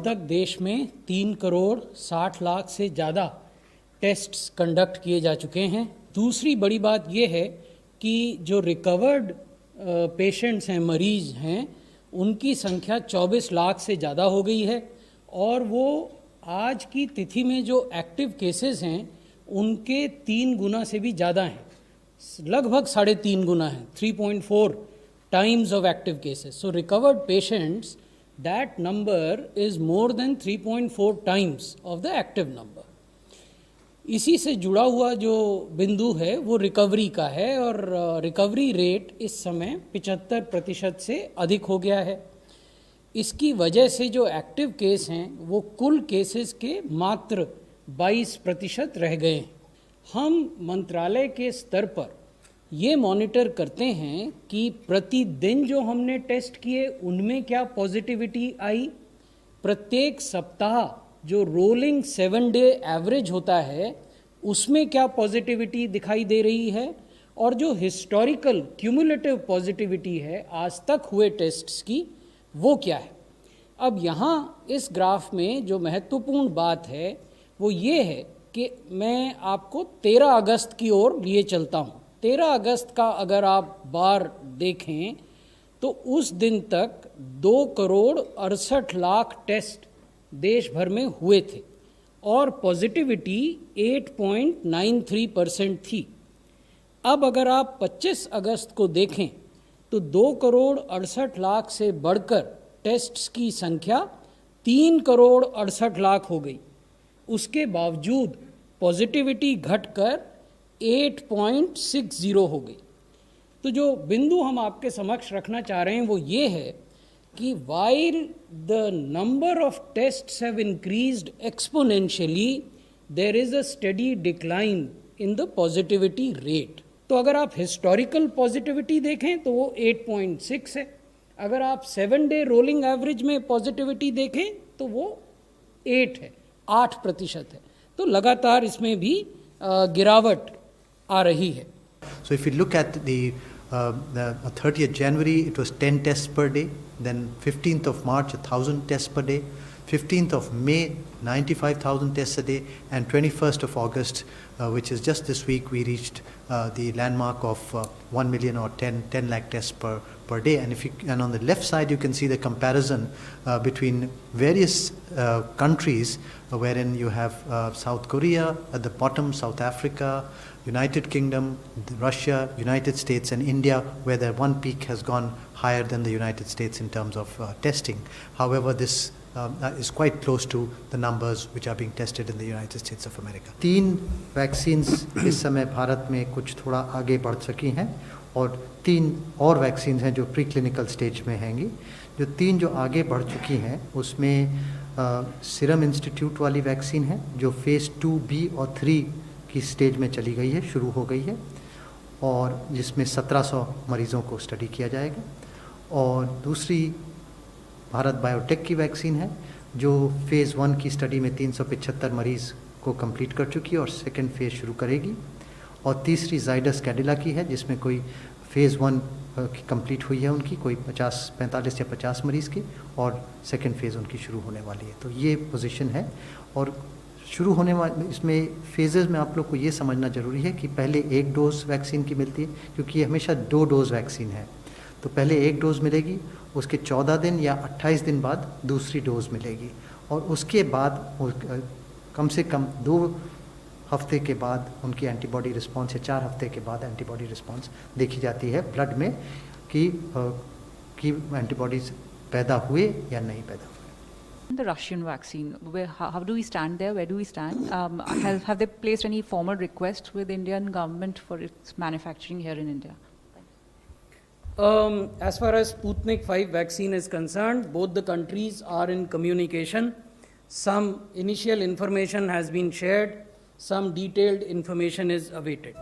तक देश में 3 करोड़ 60 लाख से ज़्यादा टेस्ट्स कंडक्ट किए जा चुके हैं। दूसरी बड़ी बात यह है कि जो रिकवर्ड पेशेंट्स हैं, मरीज हैं, उनकी संख्या 24 लाख से ज़्यादा हो गई है और वो आज की तिथि में जो एक्टिव केसेस हैं उनके 3 गुना से भी ज़्यादा हैं, लगभग 3.5 गुना है, 3.4 times of active cases. So recovered patients, that number is more than 3.4 times of the active number. इसी से जुड़ा हुआ जो बिंदु है वो रिकवरी का है और रिकवरी रेट इस समय 75% से अधिक हो गया है। इसकी वजह से जो एक्टिव केस हैं वो कुल केसेस के मात्र 22% रह गए हैं। हम मंत्रालय के स्तर पर ये मॉनिटर करते हैं कि प्रतिदिन जो हमने टेस्ट किए उनमें क्या पॉजिटिविटी आई, प्रत्येक सप्ताह जो रोलिंग 7 डे एवरेज होता है उसमें क्या पॉजिटिविटी दिखाई दे रही है और जो हिस्टोरिकल क्यूमुलेटिव पॉजिटिविटी है आज तक हुए टेस्ट्स की वो क्या है। अब यहाँ इस ग्राफ में जो महत्वपूर्ण बात है वो ये है कि मैं आपको 13 अगस्त की ओर लिए चलता हूँ। 13 अगस्त का अगर आप बार देखें तो उस दिन तक 2 करोड़ 68 लाख टेस्ट देश भर में हुए थे और पॉजिटिविटी 8.93% थी। अब अगर आप 25 अगस्त को देखें तो 2 करोड़ 68 लाख से बढ़कर टेस्ट्स की संख्या 3 करोड़ 68 लाख हो गई। उसके बावजूद पॉजिटिविटी घटकर 8.60 हो गई। तो जो बिंदु हम आपके समक्ष रखना चाह रहे हैं वो ये है कि while the number of tests have increased exponentially, there is a steady decline in the positivity rate. तो अगर आप हिस्टोरिकल पॉजिटिविटी देखें तो वो 8.6 है, अगर आप 7 डे रोलिंग एवरेज में पॉजिटिविटी देखें तो वो 8% है। तो लगातार इसमें भी गिरावट आ रही है। So if you look at the 30th January, it was 10 tests per day. Then 15th of March, 1,000 tests per day. 15th of May, 95,000 tests a day. And 21st of August, which is just this week, we reached the landmark of 1 million or 10 lakh tests per day. And on the left side, you can see the comparison between various countries, wherein you have South Korea at the bottom, South Africa, United Kingdom, Russia, United States and India, where the one peak has gone higher than the United States in terms of testing. However, this is quite close to the numbers which are being tested in the United States of America. 3 vaccines इस समय भारत में कुछ थोड़ा आगे बढ़ सकी हैं और 3 और वैक्सीन्स हैं जो प्री क्लिनिकल स्टेज में हैंगी। जो 3 जो आगे बढ़ चुकी हैं उसमें सीरम इंस्टीट्यूट वाली वैक्सीन है जो फेज़ 2B और 3 की स्टेज में चली गई है, शुरू हो गई है और जिसमें 1700 मरीज़ों को स्टडी किया जाएगा। और दूसरी भारत बायोटेक की वैक्सीन है जो फेज़ 1 की स्टडी में 375 मरीज़ को कंप्लीट कर चुकी है और सेकेंड फेज़ शुरू करेगी। और तीसरी जाइडस कैडिला की है जिसमें कोई फेज़ 1 की कंप्लीट हुई है उनकी, कोई 45 या 50 मरीज़ की, और सेकेंड फेज़ उनकी शुरू होने वाली है। तो ये पोजीशन है और शुरू होने वाले इसमें फेजेज़ में आप लोग को ये समझना ज़रूरी है कि पहले 1 डोज वैक्सीन की मिलती है, क्योंकि ये हमेशा 2 डोज वैक्सीन है। तो पहले 1 डोज मिलेगी, उसके 14 दिन या 28 दिन बाद दूसरी डोज मिलेगी और उसके बाद कम से कम 2 हफ्ते के बाद उनकी एंटीबॉडी रिस्पॉन्स या 4 हफ्ते के बाद एंटीबॉडी रिस्पॉन्स देखी जाती है ब्लड में कि एंटीबॉडीज़ पैदा हुए या नहीं पैदा हुए। The Russian vaccine, how do we stand there? Where do we stand? Have they placed any formal request with Indian government for its manufacturing here in India? As far as Sputnik 5 vaccine is concerned, both the countries are in communication. Some initial information has been shared, some detailed information is awaited.